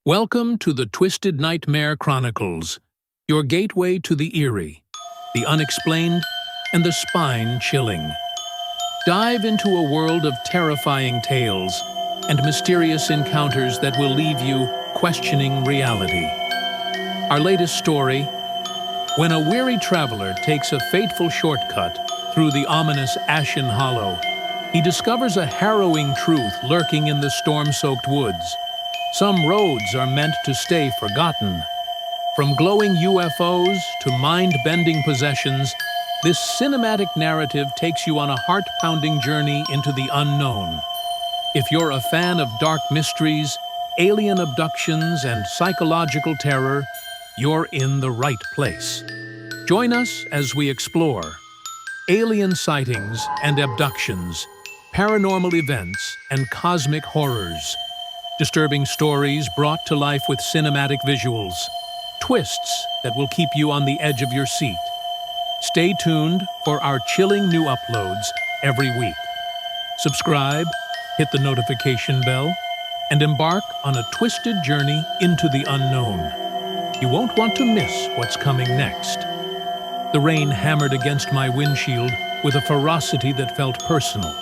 Welcome to the Twisted Nightmare Chronicles, your gateway to the eerie, the unexplained, and the spine-chilling. Dive into a world of terrifying tales and mysterious encounters that will leave you questioning reality. Our latest story: when a weary traveler takes a fateful shortcut through the ominous Ashen Hollow, he discovers a harrowing truth lurking in the storm-soaked woods. Some roads are meant to stay forgotten. From glowing UFOs to mind-bending possessions, this cinematic narrative takes you on a heart-pounding journey into the unknown. If you're a fan of dark mysteries, alien abductions, and psychological terror, you're in the right place. Join us as we explore alien sightings and abductions, paranormal events, and cosmic horrors. Disturbing stories brought to life with cinematic visuals, twists that will keep you on the edge of your seat. Stay tuned for our chilling new uploads every week. Subscribe, hit the notification bell, and embark on a twisted journey into the unknown. You won't want to miss what's coming next. The rain hammered against my windshield with a ferocity that felt personal,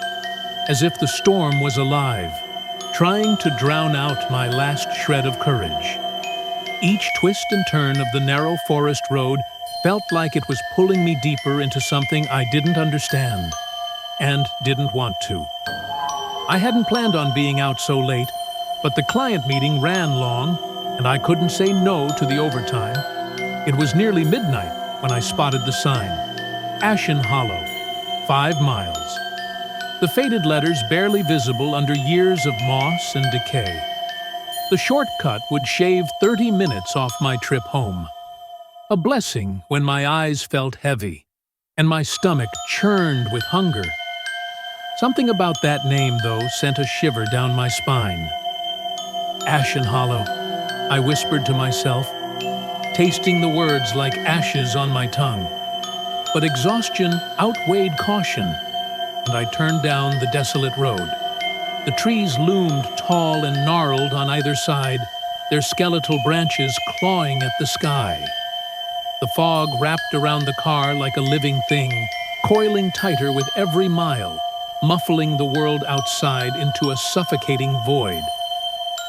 as if the storm was alive, trying to drown out my last shred of courage. Each twist and turn of the narrow forest road felt like it was pulling me deeper into something I didn't understand and didn't want to. I hadn't planned on being out so late, but the client meeting ran long, and I couldn't say no to the overtime. It was nearly midnight when I spotted the sign: Ashen Hollow, 5 miles. The faded letters barely visible under years of moss and decay. The shortcut would shave 30 minutes off my trip home. A blessing when my eyes felt heavy and my stomach churned with hunger. Something about that name, though, sent a shiver down my spine. Ashen Hollow, I whispered to myself, tasting the words like ashes on my tongue. But exhaustion outweighed caution, and I turned down the desolate road. The trees loomed tall and gnarled on either side, their skeletal branches clawing at the sky. The fog wrapped around the car like a living thing, coiling tighter with every mile, muffling the world outside into a suffocating void.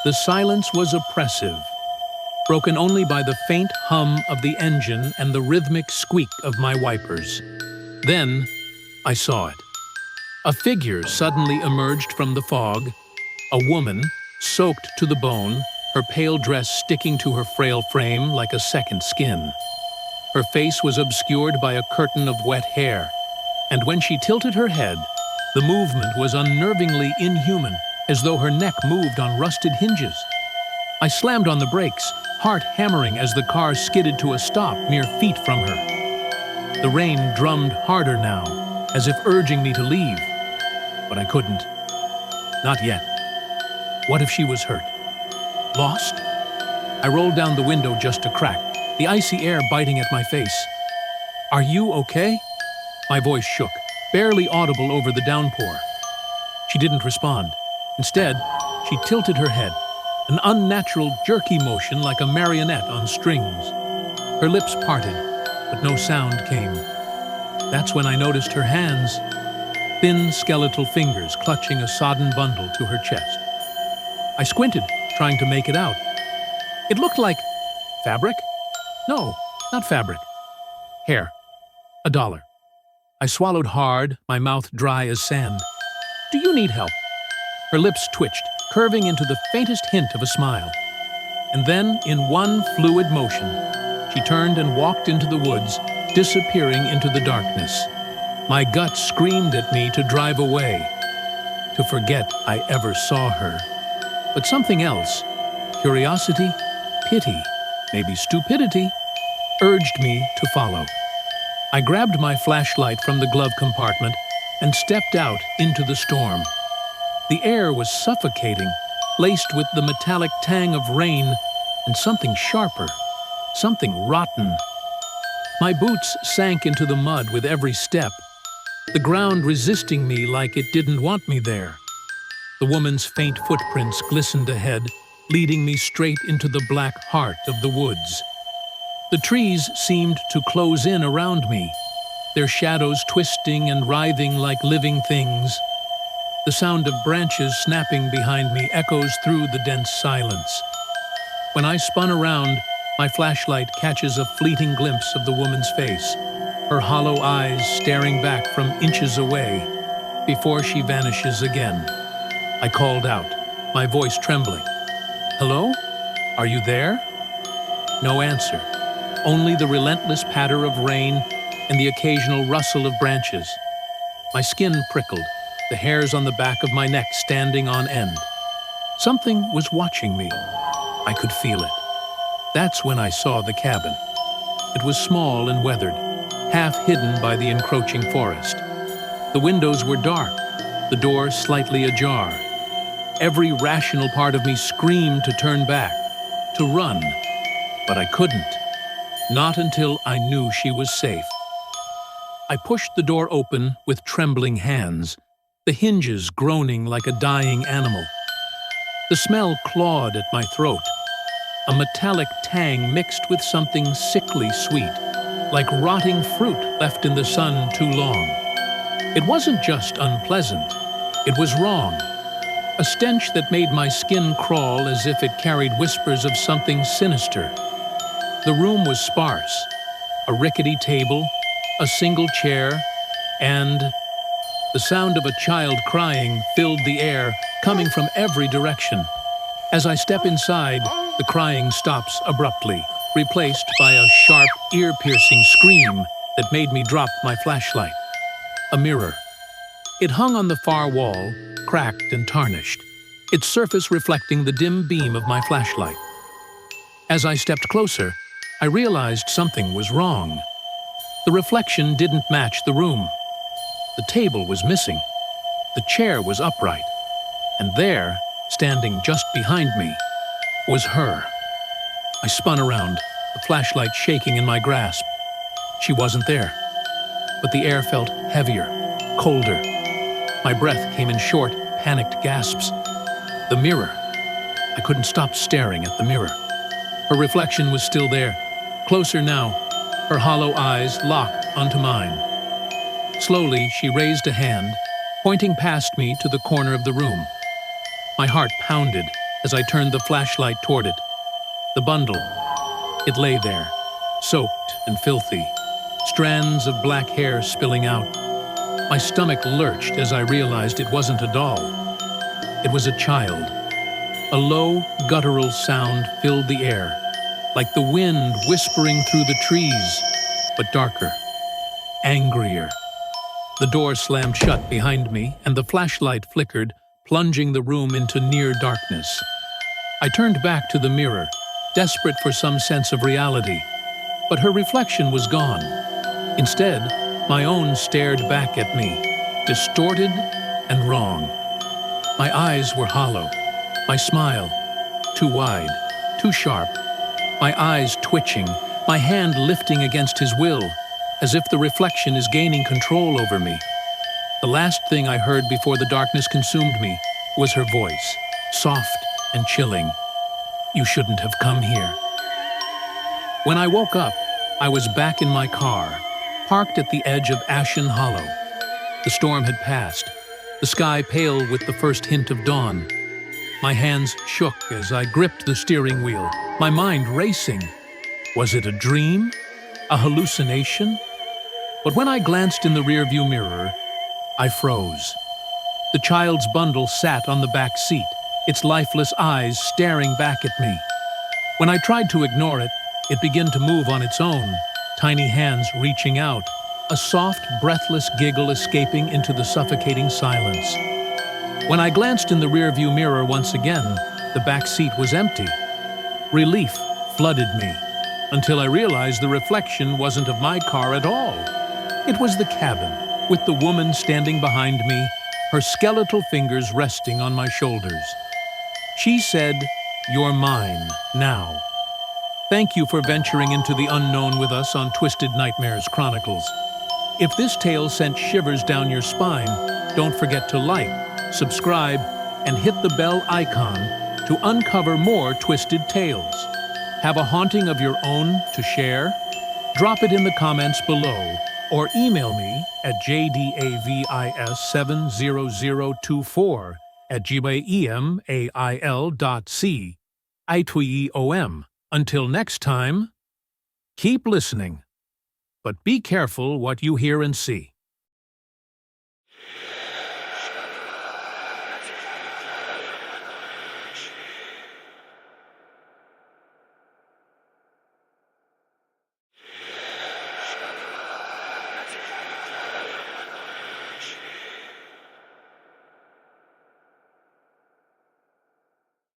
The silence was oppressive, broken only by the faint hum of the engine and the rhythmic squeak of my wipers. Then I saw it. A figure suddenly emerged from the fog, a woman, soaked to the bone, her pale dress sticking to her frail frame like a second skin. Her face was obscured by a curtain of wet hair, and when she tilted her head, the movement was unnervingly inhuman, as though her neck moved on rusted hinges. I slammed on the brakes, heart hammering as the car skidded to a stop mere feet from her. The rain drummed harder now, as if urging me to leave. But I couldn't. Not yet. What if she was hurt? Lost? I rolled down the window just a crack, the icy air biting at my face. "Are you okay?" My voice shook, barely audible over the downpour. She didn't respond. Instead, she tilted her head, an unnatural, jerky motion like a marionette on strings. Her lips parted, but no sound came. That's when I noticed her hands, thin skeletal fingers clutching a sodden bundle to her chest. I squinted, trying to make it out. It looked like fabric? No, not fabric. Hair. $1. I swallowed hard, my mouth dry as sand. "Do you need help?" Her lips twitched, curving into the faintest hint of a smile. And then, in one fluid motion, she turned and walked into the woods, disappearing into the darkness. My gut screamed at me to drive away, to forget I ever saw her. But something else, curiosity, pity, maybe stupidity, urged me to follow. I grabbed my flashlight from the glove compartment and stepped out into the storm. The air was suffocating, laced with the metallic tang of rain and something sharper, something rotten. My boots sank into the mud with every step, the ground resisting me like it didn't want me there. The woman's faint footprints glistened ahead, leading me straight into the black heart of the woods. The trees seemed to close in around me, their shadows twisting and writhing like living things. The sound of branches snapping behind me echoes through the dense silence. When I spun around, my flashlight catches a fleeting glimpse of the woman's face, her hollow eyes staring back from inches away, before she vanishes again. I called out, my voice trembling. "Hello? Are you there?" No answer, only the relentless patter of rain and the occasional rustle of branches. My skin prickled, the hairs on the back of my neck standing on end. Something was watching me. I could feel it. That's when I saw the cabin. It was small and weathered, half hidden by the encroaching forest. The windows were dark, the door slightly ajar. Every rational part of me screamed to turn back, to run, but I couldn't. Not until I knew she was safe. I pushed the door open with trembling hands, the hinges groaning like a dying animal. The smell clawed at my throat, a metallic tang mixed with something sickly sweet, like rotting fruit left in the sun too long. It wasn't just unpleasant, it was wrong. A stench that made my skin crawl as if it carried whispers of something sinister. The room was sparse, a rickety table, a single chair, and the sound of a child crying filled the air, coming from every direction. As I step inside, the crying stops abruptly, replaced by a sharp, ear-piercing scream that made me drop my flashlight. A mirror. It hung on the far wall, cracked and tarnished, its surface reflecting the dim beam of my flashlight. As I stepped closer, I realized something was wrong. The reflection didn't match the room. The table was missing. The chair was upright. And there, standing just behind me, was her. I spun around, the flashlight shaking in my grasp. She wasn't there. But the air felt heavier, colder. My breath came in short, panicked gasps. The mirror. I couldn't stop staring at the mirror. Her reflection was still there, closer now, her hollow eyes locked onto mine. Slowly, she raised a hand, pointing past me to the corner of the room. My heart pounded as I turned the flashlight toward it. The bundle. It lay there, soaked and filthy, strands of black hair spilling out. My stomach lurched as I realized it wasn't a doll. It was a child. A low, guttural sound filled the air, like the wind whispering through the trees, but darker, angrier. The door slammed shut behind me, and the flashlight flickered, plunging the room into near darkness. I turned back to the mirror, desperate for some sense of reality, but her reflection was gone. Instead, my own stared back at me, distorted and wrong. My eyes were hollow, my smile too wide, too sharp, my eyes twitching, my hand lifting against his will, as if the reflection is gaining control over me. The last thing I heard before the darkness consumed me was her voice, soft and chilling. "You shouldn't have come here." When I woke up, I was back in my car, parked at the edge of Ashen Hollow. The storm had passed, the sky pale with the first hint of dawn. My hands shook as I gripped the steering wheel, my mind racing. Was it a dream? A hallucination? But when I glanced in the rearview mirror, I froze. The child's bundle sat on the back seat, its lifeless eyes staring back at me. When I tried to ignore it, it began to move on its own, tiny hands reaching out, a soft, breathless giggle escaping into the suffocating silence. When I glanced in the rearview mirror once again, the back seat was empty. Relief flooded me, until I realized the reflection wasn't of my car at all. It was the cabin, with the woman standing behind me, her skeletal fingers resting on my shoulders. She said, "You're mine, now." Thank you for venturing into the unknown with us on Twisted Nightmares Chronicles. If this tale sent shivers down your spine, don't forget to like, subscribe, and hit the bell icon to uncover more twisted tales. Have a haunting of your own to share? Drop it in the comments below or email me at jdAvis70024@gmail.com. Until next time, keep listening, but be careful what you hear and see.